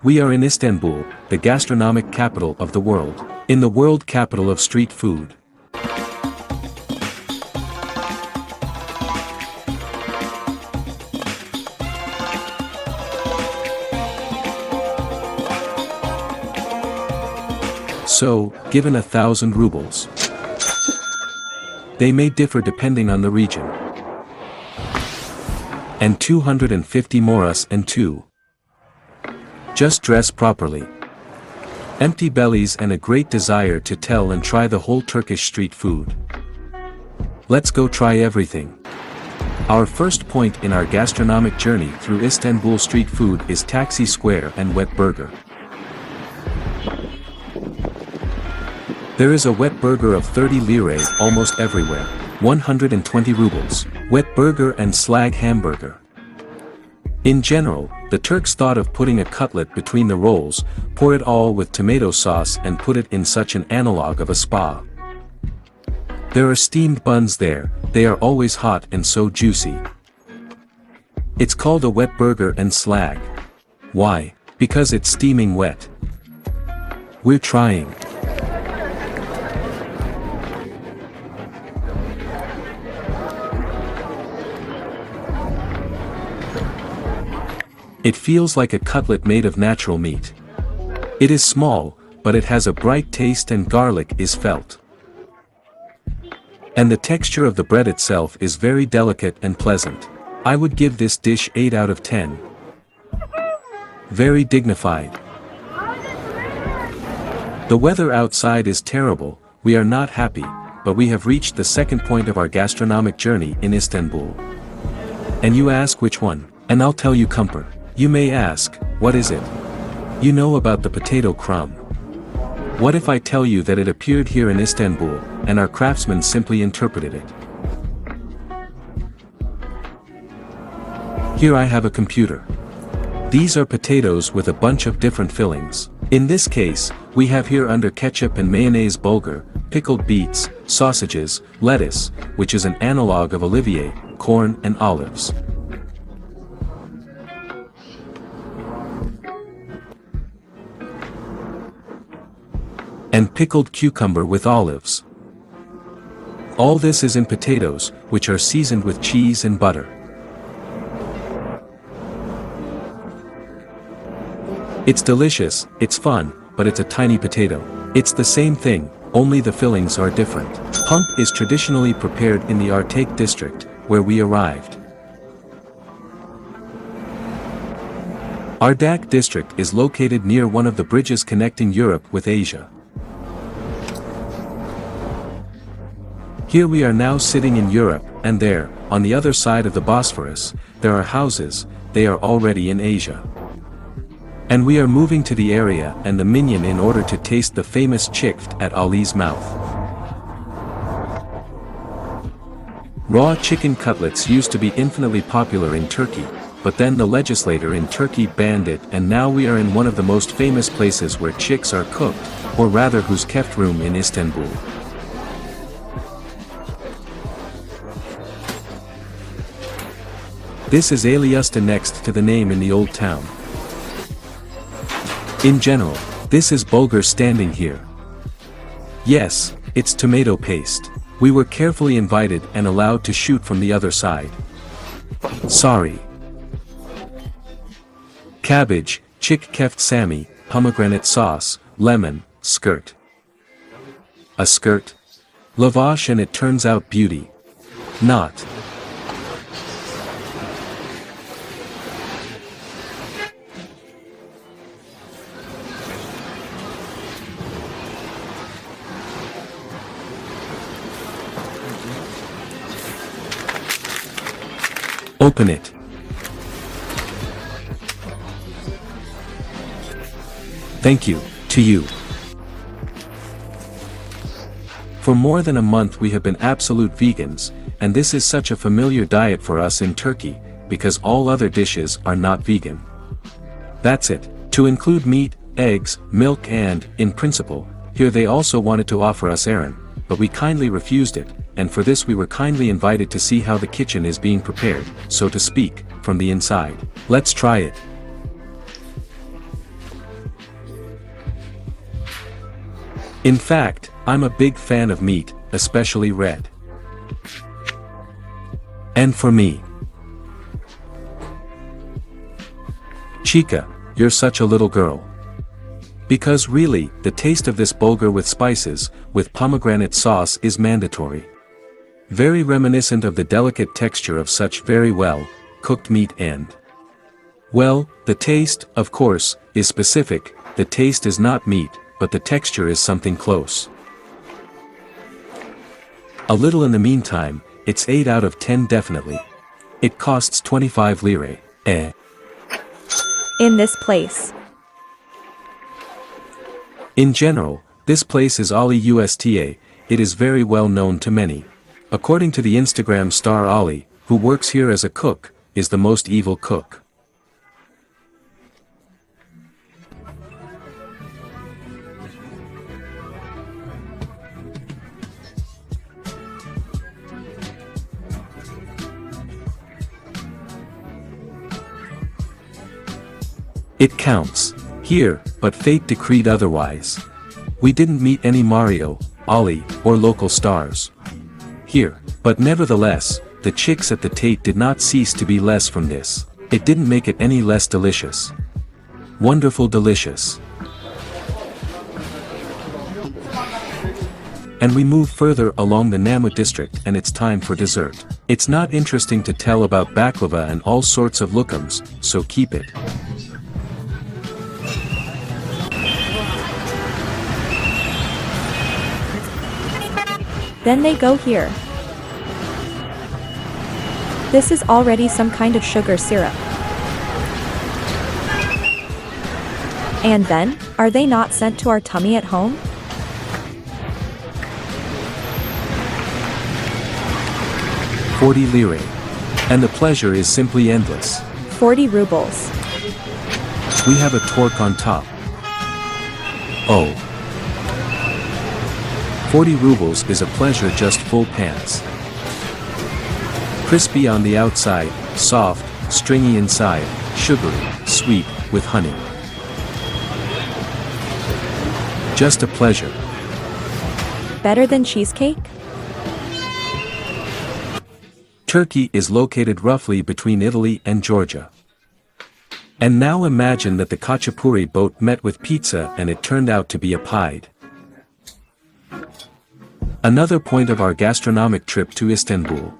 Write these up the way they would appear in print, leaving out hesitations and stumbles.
We are in Istanbul, the gastronomic capital of the world. In the world capital of street food. So, given 1,000 rubles. They may differ depending on the region. And 250 moras and 2. Just dress properly. Empty bellies and a great desire to tell and try the whole Turkish street food. Let's go try everything. Our first point in our gastronomic journey through Istanbul street food is Taxi Square and Wet Burger. There is a wet burger of 30 lire almost everywhere, 120 rubles, wet burger and slag hamburger. In general, the Turks thought of putting a cutlet between the rolls, pour it all with tomato sauce and put it in such an analog of a spa. There are steamed buns there, they are always hot and so juicy. It's called a wet burger and slag. Why? Because it's steaming wet. We're trying. It feels like a cutlet made of natural meat. It is small, but it has a bright taste and garlic is felt. And the texture of the bread itself is very delicate and pleasant. I would give this dish 8 out of 10. Very dignified. The weather outside is terrible, we are not happy, but we have reached the second point of our gastronomic journey in Istanbul. And you ask which one, and I'll tell you Kumpir. You may ask, what is it? You know about the potato crumb. What if I tell you that it appeared here in Istanbul, and our craftsmen simply interpreted it? Here I have a computer. These are potatoes with a bunch of different fillings. In this case, we have here under ketchup and mayonnaise bulgur, pickled beets, sausages, lettuce, which is an analog of olivier, corn and olives. And pickled cucumber with olives. All this is in potatoes, which are seasoned with cheese and butter. It's delicious, it's fun, but it's a tiny potato. It's the same thing, only the fillings are different. Hump is traditionally prepared in the Adriatic district, where we arrived. Ardak district is located near one of the bridges connecting Europe with Asia. Here we are now sitting in Europe, and there, on the other side of the Bosphorus, there are houses, they are already in Asia. And we are moving to the area and the minion in order to taste the famous chikft at Ali's mouth. Raw chicken cutlets used to be infinitely popular in Turkey, but then the legislator in Turkey banned it and now we are in one of the most famous places where chicks are cooked, or rather whose keft room in Istanbul. This is Aliusta next to the name in the old town. In general, this is bulgur standing here. Yes, it's tomato paste. We were carefully invited and allowed to shoot from the other side. Sorry. Cabbage, chick keft sami, pomegranate sauce, lemon, skirt. A skirt? Lavash and it turns out beauty. Not. Open it. Thank you, to you. For more than a month we have been absolute vegans, and this is such a familiar diet for us in Turkey, because all other dishes are not vegan. That's it, to include meat, eggs, milk and, in principle, here they also wanted to offer us ayran, but we kindly refused it, and for this we were kindly invited to see how the kitchen is being prepared, so to speak, from the inside. Let's try it. In fact, I'm a big fan of meat, especially red. And for me. Chica, you're such a little girl. Because really, the taste of this bulgur with spices, with pomegranate sauce is mandatory. Very reminiscent of the delicate texture of such very well cooked meat and. Well, the taste, of course, is specific. The taste is not meat, but the texture is something close. A little in the meantime, it's 8 out of 10 definitely. It costs 25 lire. In this place. In general, this place is Ali Usta, it is very well known to many. According to the Instagram star Ali, who works here as a cook, is the most evil cook. It counts. Here, but fate decreed otherwise. We didn't meet any Mario, Ali, or local stars. Here, but nevertheless, the chicks at the Tate did not cease to be less from this. It didn't make it any less delicious. Wonderful delicious. And we move further along the Namu district and it's time for dessert. It's not interesting to tell about baklava and all sorts of lookums, so keep it. Then they go here. This is already some kind of sugar syrup. And then, are they not sent to our tummy at home? $40 lire. And the pleasure is simply endless. 40 rubles. We have a torque on top. Oh. 40 rubles is a pleasure just full pants. Crispy on the outside, soft, stringy inside, sugary, sweet, with honey. Just a pleasure. Better than cheesecake? Turkey is located roughly between Italy and Georgia. And now imagine that the khachapuri boat met with pizza and it turned out to be a pide. Another point of our gastronomic trip to Istanbul.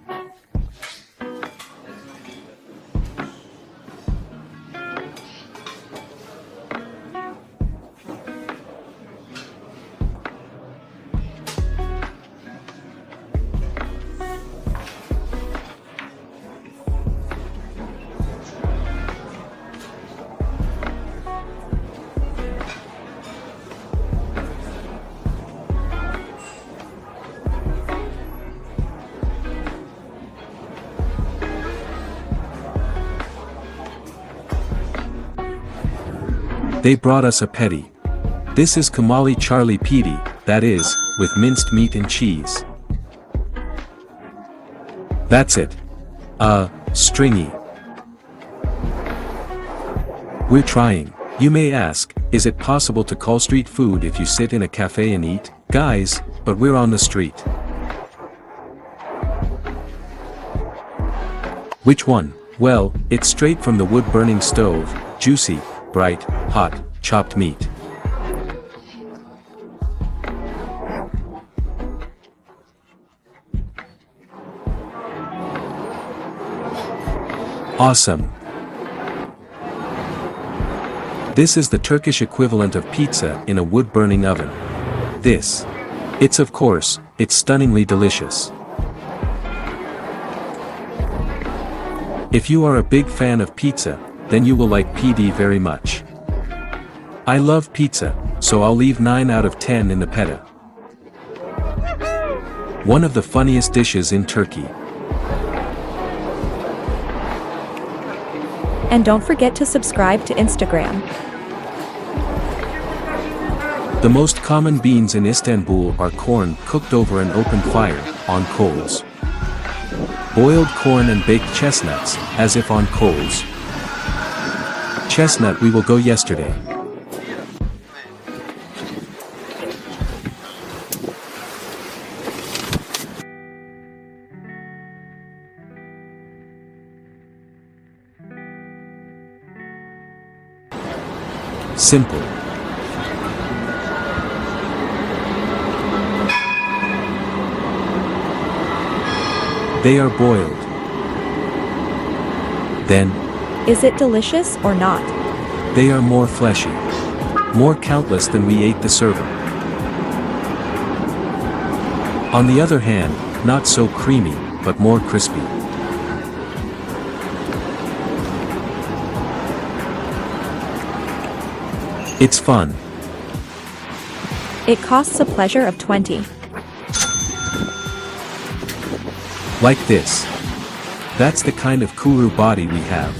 They brought us a petty. This is Kamali Charlie Pide, that is, with minced meat and cheese. That's it. Stringy. We're trying. You may ask, is it possible to call street food if you sit in a cafe and eat? Guys, but we're on the street. Which one? Well, it's straight from the wood-burning stove, juicy, bright, hot, chopped meat. Awesome. This is the Turkish equivalent of pizza in a wood-burning oven. It's of course, it's stunningly delicious. If you are a big fan of pizza, then you will like Pide very much. I love pizza, so I'll leave 9 out of 10 in the pita. One of the funniest dishes in Turkey. And don't forget to subscribe to Instagram. The most common beans in Istanbul are corn cooked over an open fire, on coals. Boiled corn and baked chestnuts, as if on coals. Chestnut we will go yesterday. Simple. They are boiled. Then, Is it delicious or not? they are more fleshy. More countless than we ate the server. On the other hand, not so creamy, but more crispy. It's fun. It costs a pleasure of 20. Like this. That's the kind of kuru body we have.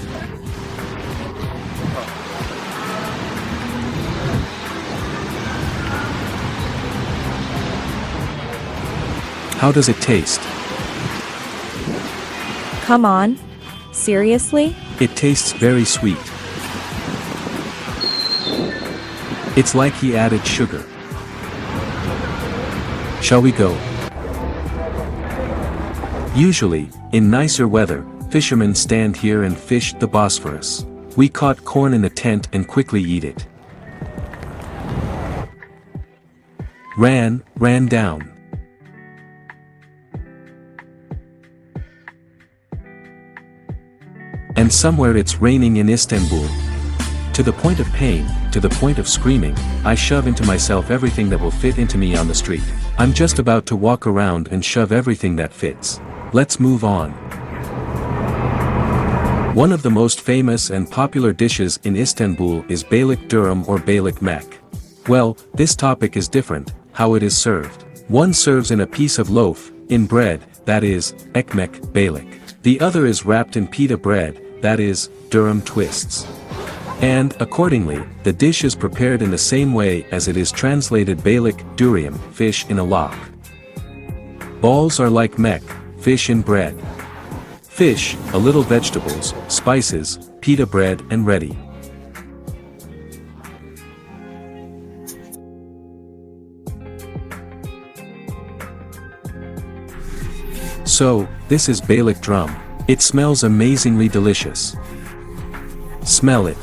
How does it taste? Come on. Seriously? It tastes very sweet. It's like he added sugar. Shall we go? Usually, in nicer weather, fishermen stand here and fish the Bosphorus. We caught corn in a tent and quickly eat it. Ran down. And somewhere it's raining in Istanbul. To the point of pain, to the point of screaming, I shove into myself everything that will fit into me on the street. I'm just about to walk around and shove everything that fits. Let's move on. One of the most famous and popular dishes in Istanbul is Balik durum or Balik mek. Well, this topic is different, how it is served. One serves in a piece of loaf, in bread, that is, ekmek, balik. The other is wrapped in pita bread, that is, durum twists. And, accordingly, the dish is prepared in the same way as it is translated balik, durium, fish in a log. Balls are like mek, fish in bread. Fish, a little vegetables, spices, pita bread and ready. So, this is Balik drum. It smells amazingly delicious. Smell it.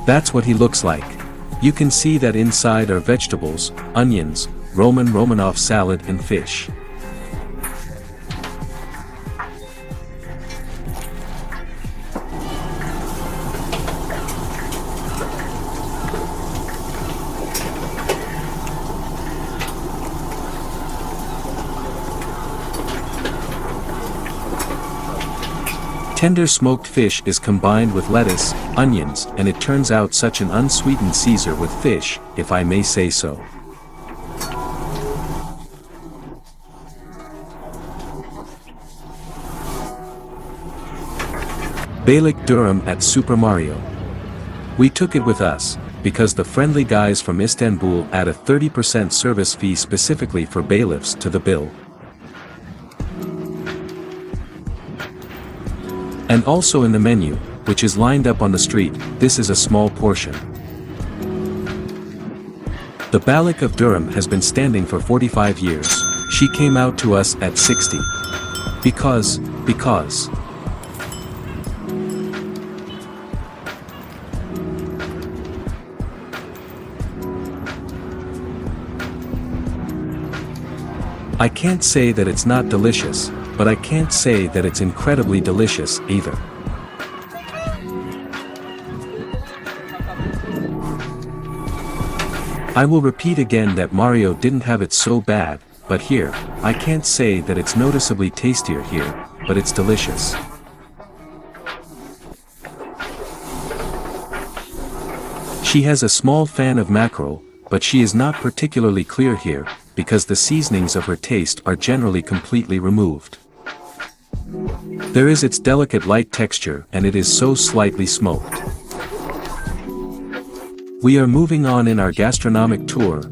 That's what he looks like. You can see that inside are vegetables, onions, Roman Romanov salad and fish. Tender smoked fish is combined with lettuce, onions, and it turns out such an unsweetened Caesar with fish, if I may say so. Balik durum at Super Mario. We took it with us, because the friendly guys from Istanbul add a 30% service fee specifically for bailiffs to the bill. And also in the menu, which is lined up on the street, this is a small portion. The Balik of Durham has been standing for 45 years. She came out to us at 60. Because. I can't say that it's not delicious, but I can't say that it's incredibly delicious either. I will repeat again that Mario didn't have it so bad, but here, I can't say that it's noticeably tastier here, but it's delicious. She has a small fan of mackerel, but she is not particularly clear here, because the seasonings of her taste are generally completely removed. There is its delicate light texture and it is so slightly smoked. We are moving on in our gastronomic tour,